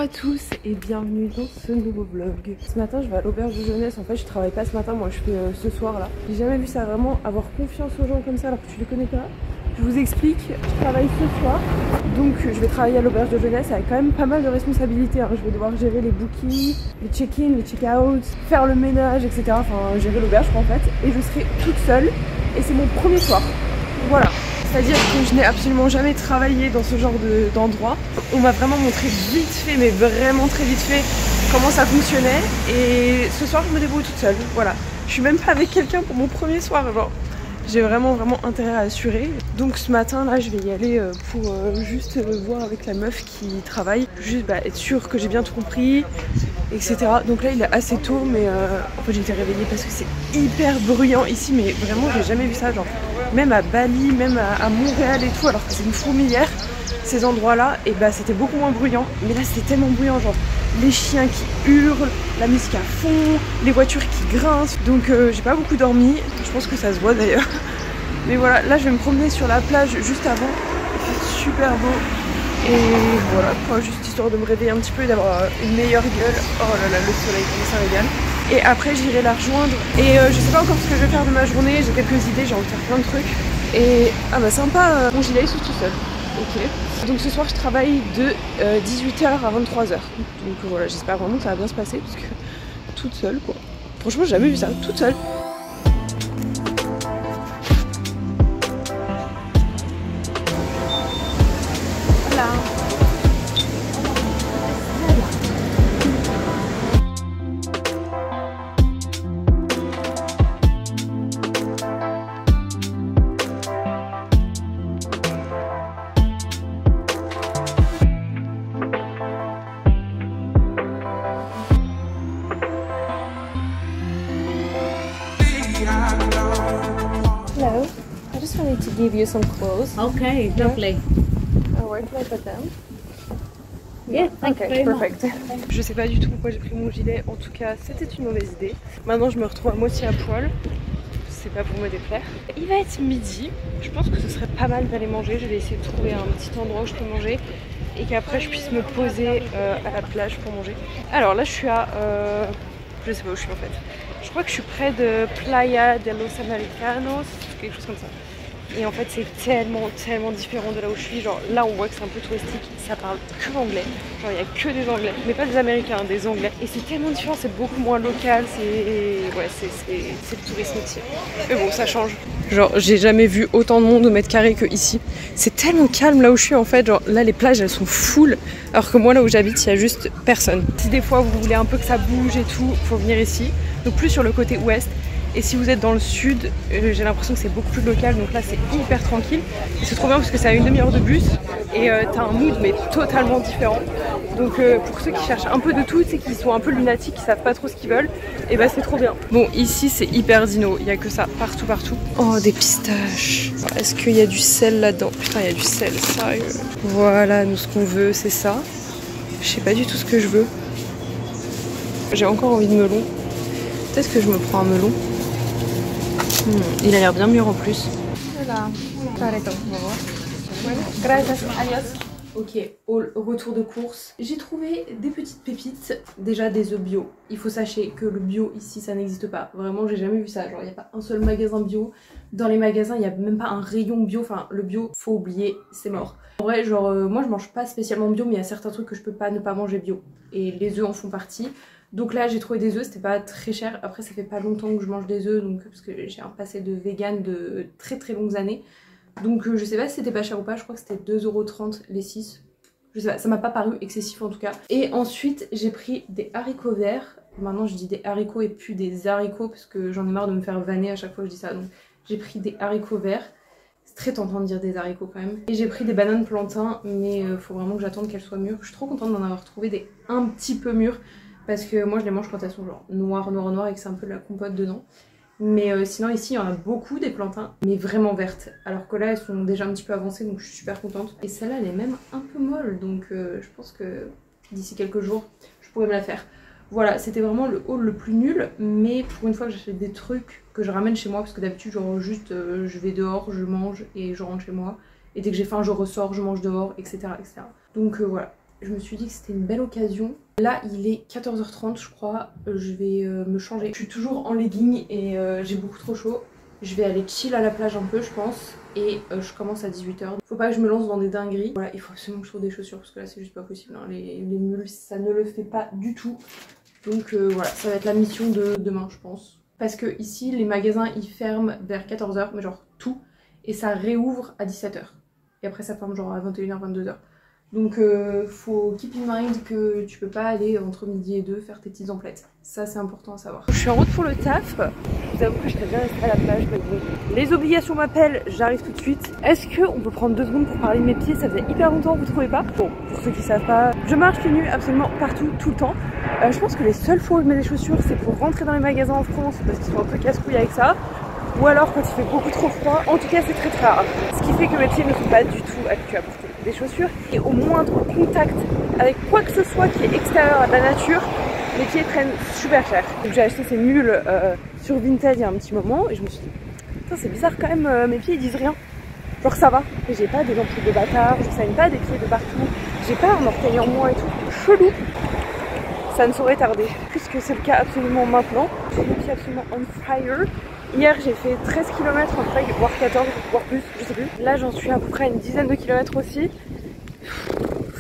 à tous et bienvenue dans ce nouveau vlog. Ce matin je vais à l'auberge de jeunesse, en fait je travaille pas ce matin, moi je fais ce soir là. J'ai jamais vu ça, vraiment avoir confiance aux gens comme ça alors que tu les connais pas. Je vous explique, je travaille ce soir, donc je vais travailler à l'auberge de jeunesse avec quand même pas mal de responsabilités. Hein. Je vais devoir gérer les bookings, les check-in, les check-out, faire le ménage, etc. Enfin gérer l'auberge en fait. Et je serai toute seule et c'est mon premier soir. Voilà. C'est-à-dire que je n'ai absolument jamais travaillé dans ce genre d'endroit. On m'a vraiment montré vite fait, mais vraiment très vite fait, comment ça fonctionnait. Et ce soir je me débrouille toute seule. Voilà. Je suis même pas avec quelqu'un pour mon premier soir. Genre. J'ai vraiment intérêt à assurer. Donc ce matin là je vais y aller pour juste voir avec la meuf qui travaille. Juste être sûre que j'ai bien tout compris, etc. Donc là il est assez tôt mais en fait j'ai été réveillée parce que c'est hyper bruyant ici. Mais vraiment j'ai jamais vu ça, genre même à Bali, même à Montréal et tout, alors que c'est une fourmilière ces endroits là. Et bah c'était beaucoup moins bruyant. Mais là c'était tellement bruyant, genre les chiens qui hurlent, la musique à fond, les voitures qui grincent. Donc j'ai pas beaucoup dormi, je pense que ça se voit d'ailleurs. Mais voilà, là je vais me promener sur la plage juste avant, il fait super beau. Et voilà, quoi, juste histoire de me réveiller un petit peu et d'avoir une meilleure gueule. Oh là là, le soleil, comment ça régale. Et après j'irai la rejoindre. Et je sais pas encore ce que je vais faire de ma journée, j'ai quelques idées, j'ai envie de faire plein de trucs. Et ah bah sympa, mon gilet il se tout seul. Ok. Donc ce soir je travaille de 18h à 23h. Donc voilà, j'espère vraiment que ça va bien se passer parce que toute seule quoi. Franchement j'ai jamais vu ça, toute seule. Voilà. Hello, I just wanted to give you some clothes. Okay, lovely. Where can I put them? Yeah, thank you very much. Perfect. Je sais pas du tout pourquoi j'ai pris mon gilet, en tout cas c'était une mauvaise idée. Maintenant je me retrouve à moitié à poil, c'est pas pour me déplaire. Il va être midi, je pense que ce serait pas mal d'aller manger, je vais essayer de trouver un petit endroit où je peux manger et qu'après je puisse me poser à la plage pour manger. Alors là je suis à... je sais pas où je suis en fait. Je crois que je suis près de Playa de los Americanos, quelque chose comme ça. Et en fait c'est tellement différent de là où je suis. Genre là on voit que c'est un peu touristique, ça parle que anglais. Genre il n'y a que des anglais, mais pas des américains, des anglais. Et c'est tellement différent, c'est beaucoup moins local, c'est le tourisme ici. Mais bon ça change. Genre j'ai jamais vu autant de monde au mètre carré que ici. C'est tellement calme là où je suis en fait, genre là les plages elles sont full. Alors que moi là où j'habite il y a juste personne. Si des fois vous voulez un peu que ça bouge et tout, faut venir ici. Donc plus sur le côté ouest. Et si vous êtes dans le sud, j'ai l'impression que c'est beaucoup plus local, donc là c'est hyper tranquille. Et c'est trop bien parce que c'est à une demi-heure de bus et t'as un mood mais totalement différent. Donc pour ceux qui cherchent un peu de tout, tu sais, qui sont un peu lunatiques, qui savent pas trop ce qu'ils veulent, et bah c'est trop bien. Bon ici c'est hyper dino, il y a que ça partout. Oh des pistaches. Est-ce qu'il y a du sel là-dedans? Putain il y a du sel, sérieux. Voilà, nous ce qu'on veut c'est ça. Je sais pas du tout ce que je veux. J'ai encore envie de melon. Peut-être que je me prends un melon. Il a l'air bien mûr en plus. Voilà. Ok, au retour de course, j'ai trouvé des petites pépites. Déjà des œufs bio. Il faut sachez que le bio ici ça n'existe pas. Vraiment j'ai jamais vu ça. Genre il n'y a pas un seul magasin bio. Dans les magasins il n'y a même pas un rayon bio. Enfin le bio faut oublier, c'est mort. En vrai genre moi je mange pas spécialement bio mais il y a certains trucs que je peux pas ne pas manger bio. Et les œufs en font partie. Donc là j'ai trouvé des œufs, c'était pas très cher. Après ça fait pas longtemps que je mange des œufs donc parce que j'ai un passé de vegan de très longues années. Donc je sais pas si c'était pas cher ou pas, je crois que c'était 2,30 € les 6. Je sais pas, ça m'a pas paru excessif en tout cas. Et ensuite j'ai pris des haricots verts. Maintenant je dis des haricots et plus des haricots parce que j'en ai marre de me faire vanner à chaque fois que je dis ça. Donc j'ai pris des haricots verts. C'est très tentant de dire des haricots quand même. Et j'ai pris des bananes plantains mais faut vraiment que j'attende qu'elles soient mûres. Je suis trop contente d'en avoir trouvé des un petit peu mûres. Parce que moi je les mange quand elles sont genre noires et que c'est un peu de la compote dedans. Mais sinon ici il y en a beaucoup des plantains, mais vraiment vertes. Alors que là elles sont déjà un petit peu avancées donc je suis super contente. Et celle-là elle est même un peu molle donc je pense que d'ici quelques jours je pourrais me la faire. Voilà, c'était vraiment le haul le plus nul, mais pour une fois que j'achète des trucs que je ramène chez moi, parce que d'habitude genre juste je vais dehors, je mange et je rentre chez moi. Et dès que j'ai faim je ressors, je mange dehors, etc. etc. Donc voilà. Je me suis dit que c'était une belle occasion. Là il est 14h30 je crois, je vais me changer. Je suis toujours en legging et j'ai beaucoup trop chaud. Je vais aller chill à la plage un peu je pense. Et je commence à 18h. Faut pas que je me lance dans des dingueries. Voilà, il faut absolument que je trouve des chaussures parce que là c'est juste pas possible. Hein. Les mules ça ne le fait pas du tout. Donc voilà, ça va être la mission de demain je pense. Parce que ici les magasins ils ferment vers 14h, mais genre tout. Et ça réouvre à 17h. Et après ça ferme genre à 21h, 22h. Donc faut keep in mind que tu peux pas aller entre midi et 2 faire tes petites emplettes. Ça c'est important à savoir. Je suis en route pour le taf. Je vous avoue que je serais bien restée à la plage, mais bon. Les obligations m'appellent, j'arrive tout de suite. Est-ce qu'on peut prendre 2 secondes pour parler de mes pieds? Ça faisait hyper longtemps, vous trouvez pas? Bon, pour ceux qui savent pas, je marche pieds nus absolument partout, tout le temps. Je pense que les seules fois où je mets des chaussures, c'est pour rentrer dans les magasins en France, parce qu'ils sont un peu casse-couilles avec ça. Ou alors quand il fait beaucoup trop froid, en tout cas c'est très rare. Ce qui fait que mes pieds ne sont pas du tout habitués à porter des chaussures. Et au moindre contact avec quoi que ce soit qui est extérieur à la nature, mes pieds prennent super cher. Donc j'ai acheté ces mules sur Vinted il y a un petit moment et je me suis dit, putain c'est bizarre quand même, mes pieds ils disent rien. Genre ça va, et j'ai pas des ampoules de bâtard, je saigne pas des pieds de partout, j'ai pas un orteil en moins et tout. Chelou. Ça ne saurait tarder, puisque c'est le cas absolument maintenant. J'ai les pieds absolument on fire. Hier j'ai fait 13 km en trek, voire 14, voire plus, je sais plus. Là j'en suis à peu près à une dizaine de kilomètres aussi.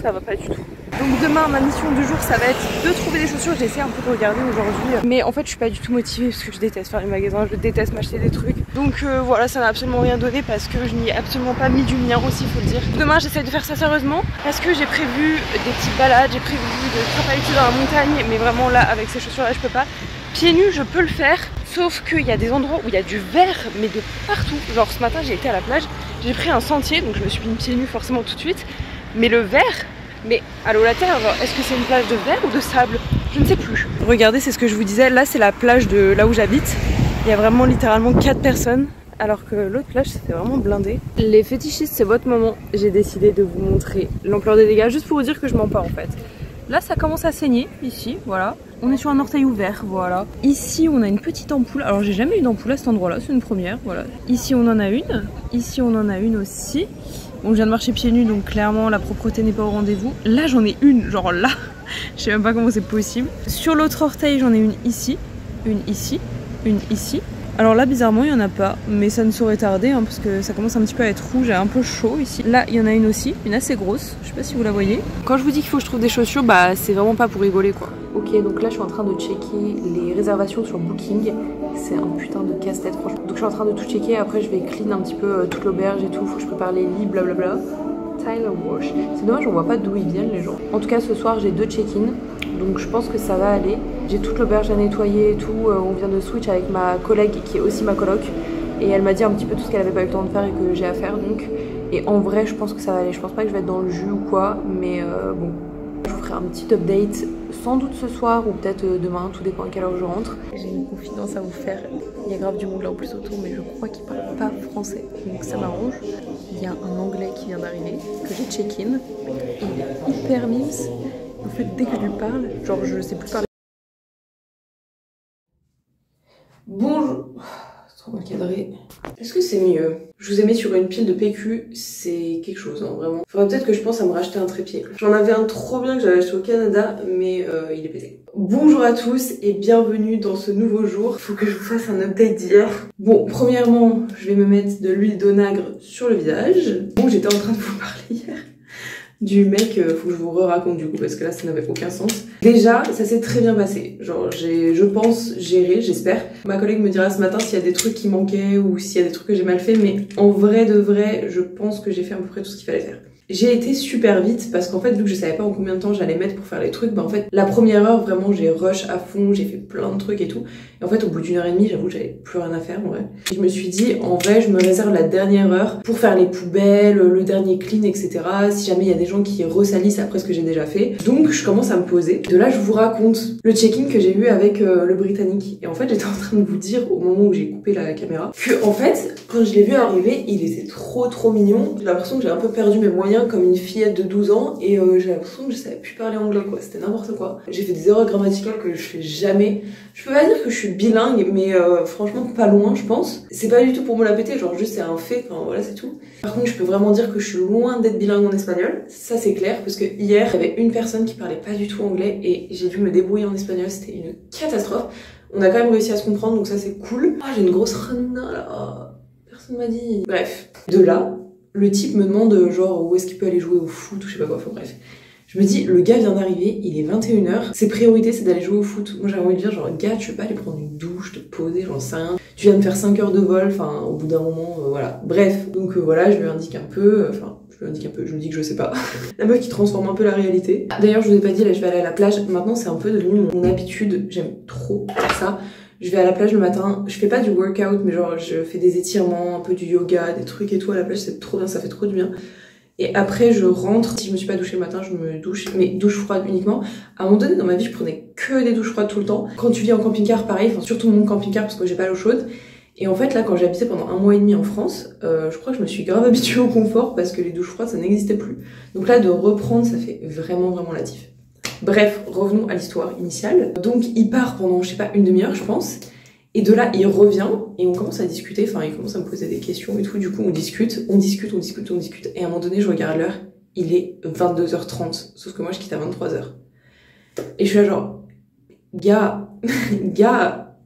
Ça va pas du tout. Donc demain ma mission du jour ça va être de trouver des chaussures. J'ai essayé un peu de regarder aujourd'hui. Mais en fait je suis pas du tout motivée parce que je déteste faire les magasins, je déteste m'acheter des trucs. Donc voilà, ça n'a absolument rien donné parce que je n'y ai absolument pas mis du mien aussi, faut le dire. Demain j'essaie de faire ça sérieusement parce que j'ai prévu des petites balades, j'ai prévu de travailler dans la montagne. Mais vraiment là avec ces chaussures là je peux pas. Pieds nus je peux le faire. Sauf qu'il y a des endroits où il y a du verre, mais de partout. Genre ce matin j'ai été à la plage, j'ai pris un sentier, donc je me suis mis pieds nus forcément tout de suite. Mais le verre, mais allô la terre, est-ce que c'est une plage de verre ou de sable? Je ne sais plus. Regardez, c'est ce que je vous disais, là c'est la plage de là où j'habite. Il y a vraiment littéralement 4 personnes, alors que l'autre plage c'était vraiment blindé. Les fétichistes, c'est votre moment. J'ai décidé de vous montrer l'ampleur des dégâts, juste pour vous dire que je mens pas en fait. Là ça commence à saigner, ici, voilà. On est sur un orteil ouvert, voilà. Ici on a une petite ampoule, alors j'ai jamais eu d'ampoule à cet endroit là, c'est une première, voilà. Ici on en a une, ici on en a une aussi. Bon je viens de marcher pieds nus donc clairement la propreté n'est pas au rendez-vous. Là j'en ai une, genre là, je sais même pas comment c'est possible. Sur l'autre orteil j'en ai une ici, une ici, une ici. Alors là bizarrement il n'y en a pas, mais ça ne saurait tarder hein, parce que ça commence un petit peu à être rouge et un peu chaud ici. Là il y en a une aussi, une assez grosse, je sais pas si vous la voyez. Quand je vous dis qu'il faut que je trouve des chaussures, bah c'est vraiment pas pour rigoler quoi. Ok, donc là je suis en train de checker les réservations sur Booking. C'est un putain de casse-tête franchement. Donc je suis en train de tout checker, après je vais clean un petit peu toute l'auberge et tout, faut que je prépare les lits, blablabla. Tyler Wash. C'est dommage, on voit pas d'où ils viennent les gens. En tout cas ce soir j'ai 2 check-in, donc je pense que ça va aller. J'ai toute l'auberge à nettoyer et tout, on vient de switch avec ma collègue qui est aussi ma coloc. Et elle m'a dit un petit peu tout ce qu'elle avait pas eu le temps de faire et que j'ai à faire donc. Et en vrai je pense que ça va aller, je pense pas que je vais être dans le jus ou quoi, mais bon. Je vous ferai un petit update sans doute ce soir ou peut-être demain, tout dépend à quelle heure je rentre. J'ai une confidence à vous faire, il y a grave du monde là en plus autour mais je crois qu'il parle pas français donc ça m'arrange. Il y a un anglais qui vient d'arriver, que j'ai check-in, il est hyper mimes. En fait dès que je lui parle, genre je sais plus parler. Bonjour. Trop mal cadré. Est-ce que c'est mieux? Je vous ai mis sur une pile de PQ, c'est quelque chose hein, vraiment. Faudrait peut-être que je pense à me racheter un trépied. J'en avais un trop bien que j'avais acheté au Canada, mais il est pété. Bonjour à tous et bienvenue dans ce nouveau jour. Faut que je vous fasse un update d'hier. Bon, premièrement, je vais me mettre de l'huile d'onagre sur le visage. Bon, j'étais en train de vous parler hier du mec, faut que je vous raconte du coup parce que là ça n'avait aucun sens. Déjà ça s'est très bien passé, genre j'ai je pense géré, j'espère. Ma collègue me dira ce matin s'il y a des trucs qui manquaient ou s'il y a des trucs que j'ai mal fait, mais en vrai de vrai je pense que j'ai fait à peu près tout ce qu'il fallait faire. J'ai été super vite parce qu'en fait vu que je savais pas en combien de temps j'allais mettre pour faire les trucs, bah en fait la première heure vraiment j'ai rush à fond, j'ai fait plein de trucs et tout. Et en fait au bout d'une heure et demie j'avoue que j'avais plus rien à faire en vrai. Et je me suis dit en vrai je me réserve la dernière heure pour faire les poubelles, le dernier clean etc. Si jamais il y a des gens qui ressalissent après ce que j'ai déjà fait. Donc je commence à me poser. De là je vous raconte le check-in que j'ai eu avec le Britannique. Et en fait j'étais en train de vous dire au moment où j'ai coupé la caméra que en fait quand je l'ai vu arriver il était trop mignon. J'ai l'impression que j'ai un peu perdu mes moyens rien comme une fillette de 12 ans et j'ai l'impression que je savais plus parler anglais quoi, c'était n'importe quoi. J'ai fait des erreurs grammaticales que je fais jamais. Je peux pas dire que je suis bilingue mais franchement pas loin je pense. C'est pas du tout pour me la péter, genre juste c'est un fait, enfin voilà c'est tout. Par contre je peux vraiment dire que je suis loin d'être bilingue en espagnol, ça c'est clair parce que hier il y avait une personne qui parlait pas du tout anglais et j'ai dû me débrouiller en espagnol, c'était une catastrophe. On a quand même réussi à se comprendre donc ça c'est cool. Ah j'ai une grosse ranuna là, personne m'a dit. Bref, de là, le type me demande genre où est-ce qu'il peut aller jouer au foot ou je sais pas quoi, enfin bref. Je me dis, le gars vient d'arriver, il est 21h, ses priorités c'est d'aller jouer au foot. Moi j'avais envie de dire genre, gars tu veux pas aller prendre une douche, te poser, j'en sais rien. Tu viens de faire 5 heures de vol, enfin au bout d'un moment, voilà. Bref, donc voilà, je lui indique un peu, je me dis que je sais pas. La meuf qui transforme un peu la réalité. D'ailleurs je vous ai pas dit, là je vais aller à la plage, maintenant c'est un peu devenu mon habitude, j'aime trop ça. Je vais à la plage le matin, je fais pas du workout mais genre je fais des étirements, un peu du yoga, des trucs et tout à la plage, c'est trop bien, ça fait trop du bien. Et après je rentre, si je me suis pas douchée le matin, je me douche, mais douche froide uniquement. À un moment donné dans ma vie je prenais que des douches froides tout le temps. Quand tu vis en camping-car pareil, enfin surtout mon camping-car parce que j'ai pas l'eau chaude. Et en fait là quand j'ai habité pendant 1 mois et demi en France, je crois que je me suis grave habituée au confort parce que les douches froides ça n'existait plus. Donc là de reprendre ça fait vraiment la diff. Bref, revenons à l'histoire initiale. Donc il part pendant je sais pas une demi-heure je pense. Et de là, il revient et on commence à discuter, enfin il commence à me poser des questions et tout, du coup on discute. Et à un moment donné, je regarde l'heure, il est 22h30, sauf que moi je quitte à 23h. Et je suis là genre, gars,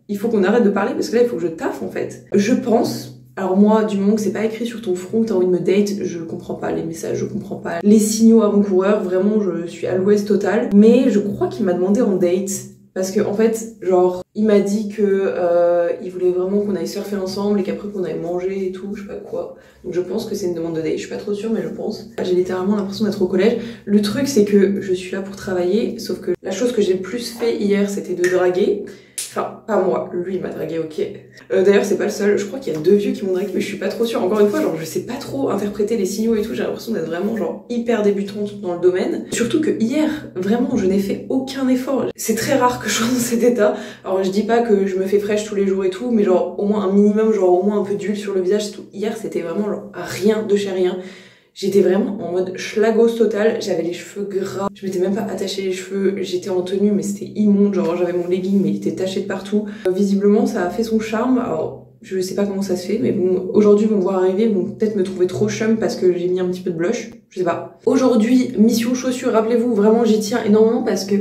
il faut qu'on arrête de parler parce que là il faut que je taffe en fait. Je pense, alors moi du moment que c'est pas écrit sur ton front que t'as envie de me date, je comprends pas les messages, je comprends pas les signaux avant-coureurs, vraiment je suis à l'ouest total. Mais je crois qu'il m'a demandé en date. Parce que en fait, genre, il m'a dit que il voulait vraiment qu'on aille surfer ensemble et qu'après qu'on aille manger et tout, je sais pas quoi. Donc je pense que c'est une demande de date, je suis pas trop sûre mais je pense. J'ai littéralement l'impression d'être au collège. Le truc c'est que je suis là pour travailler, sauf que la chose que j'ai le plus fait hier c'était de draguer. Enfin, pas moi, lui il m'a dragué, ok. D'ailleurs c'est pas le seul, je crois qu'il y a 2 vieux qui m'ont dragué mais je suis pas trop sûre. Encore une fois, genre je sais pas trop interpréter les signaux et tout, j'ai l'impression d'être vraiment genre hyper débutante dans le domaine. Surtout que hier, vraiment je n'ai fait aucun effort. C'est très rare que je sois dans cet état. Alors je dis pas que je me fais fraîche tous les jours et tout, mais genre au moins un minimum, genre au moins un peu d'huile sur le visage, c'est tout. Hier c'était vraiment genre rien de chez rien. J'étais vraiment en mode schlagos total, j'avais les cheveux gras, je m'étais même pas attaché les cheveux, j'étais en tenue mais c'était immonde, genre j'avais mon legging mais il était taché de partout. Visiblement ça a fait son charme, alors je sais pas comment ça se fait mais bon, aujourd'hui ils vont me voir arriver, ils vont peut-être me trouver trop chum parce que j'ai mis un petit peu de blush, je sais pas. Aujourd'hui, mission chaussures, rappelez-vous, vraiment j'y tiens énormément parce que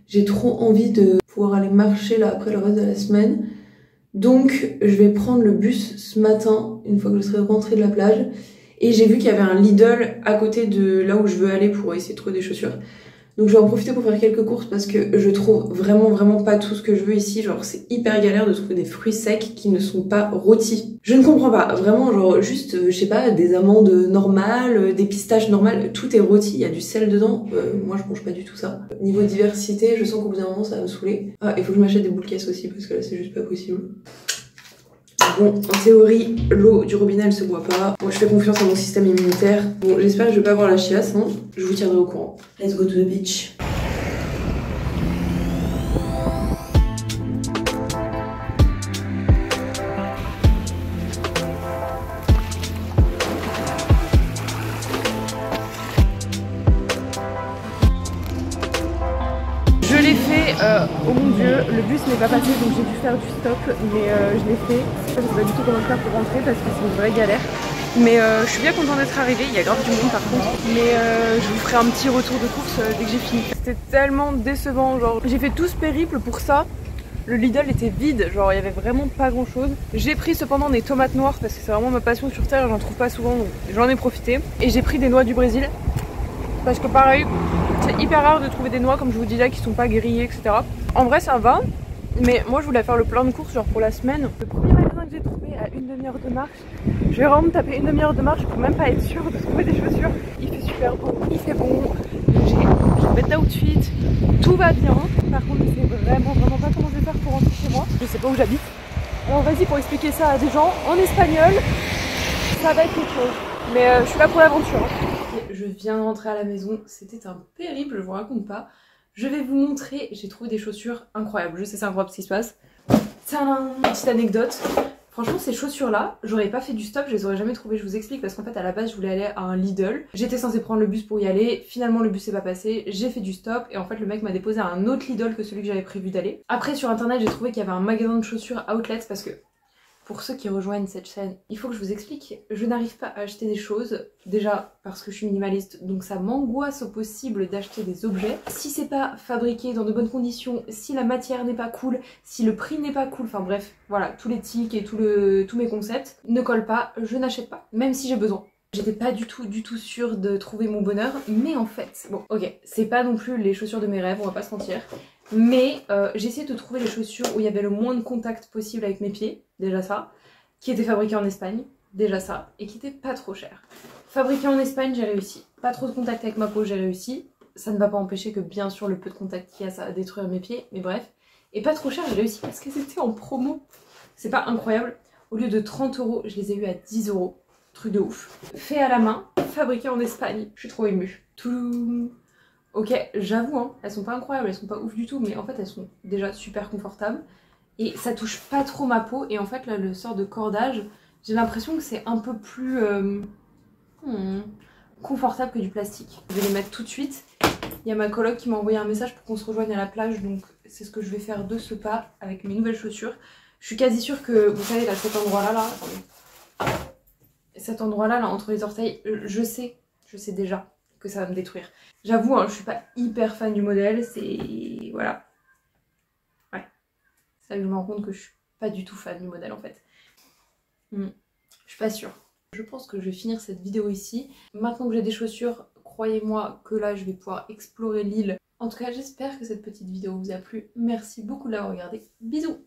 j'ai trop envie de pouvoir aller marcher là après le reste de la semaine. Donc je vais prendre le bus ce matin, une fois que je serai rentrée de la plage. Et j'ai vu qu'il y avait un Lidl à côté de là où je veux aller pour essayer de trouver des chaussures. Donc je vais en profiter pour faire quelques courses parce que je trouve vraiment pas tout ce que je veux ici. Genre c'est hyper galère de trouver des fruits secs qui ne sont pas rôtis. Je ne comprends pas, vraiment genre juste, je sais pas, des amandes normales, des pistaches normales, tout est rôti, il y a du sel dedans. Moi je mange pas du tout ça. Niveau diversité, je sens qu'au bout d'un moment ça va me saouler. Ah, il faut que je m'achète des boules caisses aussi parce que là c'est juste pas possible. Bon, en théorie, l'eau du robinet elle se boit pas. Moi je fais confiance à mon système immunitaire. Bon, j'espère que je vais pas avoir la chiasse, hein. Je vous tiendrai au courant. Let's go to the beach. Je l'ai fait, oh mon dieu, le bus n'est pas passé donc j'ai dû faire du stop, mais je l'ai fait. Je sais pas du tout comment faire pour rentrer parce que c'est une vraie galère. Mais je suis bien contente d'être arrivée, il y a grave du monde par contre. Mais je vous ferai un petit retour de course dès que j'ai fini. C'était tellement décevant, genre j'ai fait tout ce périple pour ça. Le Lidl était vide, genre il y avait vraiment pas grand chose. J'ai pris cependant des tomates noires parce que c'est vraiment ma passion sur terre, j'en trouve pas souvent donc j'en ai profité. Et j'ai pris des noix du Brésil. Parce que pareil, c'est hyper rare de trouver des noix comme je vous disais qui sont pas grillées etc. En vrai ça va, mais moi je voulais faire le plan de course genre pour la semaine. Le premier magasin que j'ai trouvé à une demi-heure de marche, je vais vraiment me taper une demi-heure de marche pour même pas être sûre de trouver des chaussures. Il fait super beau, il fait bon, j'ai un bête d'outfit, tout va bien. Par contre je sais vraiment pas comment je vais faire pour rentrer chez moi. Je sais pas où j'habite. Alors vas-y, pour expliquer ça à des gens en espagnol, ça va être quelque chose. Mais je suis là pour l'aventure. Je viens de rentrer à la maison, c'était un périple, je vous raconte pas. Je vais vous montrer, j'ai trouvé des chaussures incroyables. Je sais c'est incroyable ce qui se passe. Tadam, petite anecdote. Franchement ces chaussures là, j'aurais pas fait du stop, je les aurais jamais trouvées, je vous explique, parce qu'en fait à la base je voulais aller à un Lidl. J'étais censée prendre le bus pour y aller, finalement le bus s'est pas passé, j'ai fait du stop et en fait le mec m'a déposé à un autre Lidl que celui que j'avais prévu d'aller. Après sur internet j'ai trouvé qu'il y avait un magasin de chaussures outlet parce que pour ceux qui rejoignent cette chaîne, il faut que je vous explique, je n'arrive pas à acheter des choses, déjà parce que je suis minimaliste, donc ça m'angoisse au possible d'acheter des objets. Si c'est pas fabriqué dans de bonnes conditions, si la matière n'est pas cool, si le prix n'est pas cool, enfin bref, voilà, tous les tics et tous mes concepts ne collent pas, je n'achète pas, même si j'ai besoin. J'étais pas du tout sûre de trouver mon bonheur, mais en fait, bon ok, c'est pas non plus les chaussures de mes rêves, on va pas se mentir, mais j'ai essayé de trouver les chaussures où il y avait le moins de contact possible avec mes pieds, déjà ça, qui étaient fabriquées en Espagne, déjà ça, et qui étaient pas trop chères. Fabriquées en Espagne, j'ai réussi. Pas trop de contact avec ma peau, j'ai réussi. Ça ne va pas empêcher que bien sûr le peu de contact qu'il y a, ça va détruire mes pieds, mais bref. Et pas trop cher, j'ai réussi parce qu'elles étaient en promo. C'est pas incroyable. Au lieu de 30 €, je les ai eues à 10 €. Truc de ouf. Fait à la main, fabriqué en Espagne. Je suis trop émue. Touloum. Ok, j'avoue, hein, elles sont pas incroyables, elles sont pas ouf du tout, mais en fait elles sont déjà super confortables. Et ça touche pas trop ma peau, et en fait là le sort de cordage, j'ai l'impression que c'est un peu plus confortable que du plastique. Je vais les mettre tout de suite. Il y a ma coloc qui m'a envoyé un message pour qu'on se rejoigne à la plage, donc c'est ce que je vais faire de ce pas avec mes nouvelles chaussures. Je suis quasi sûre que, vous savez, là, cet endroit-là, là, attendez. Cet endroit-là, là, entre les orteils, je sais déjà que ça va me détruire. J'avoue, hein, je suis pas hyper fan du modèle, c'est... voilà. Ouais. C'est là que je me rends compte que je suis pas du tout fan du modèle, en fait. Je suis pas sûre. Je pense que je vais finir cette vidéo ici. Maintenant que j'ai des chaussures, croyez-moi que là, je vais pouvoir explorer l'île. En tout cas, j'espère que cette petite vidéo vous a plu. Merci beaucoup de l'avoir regardée. Bisous!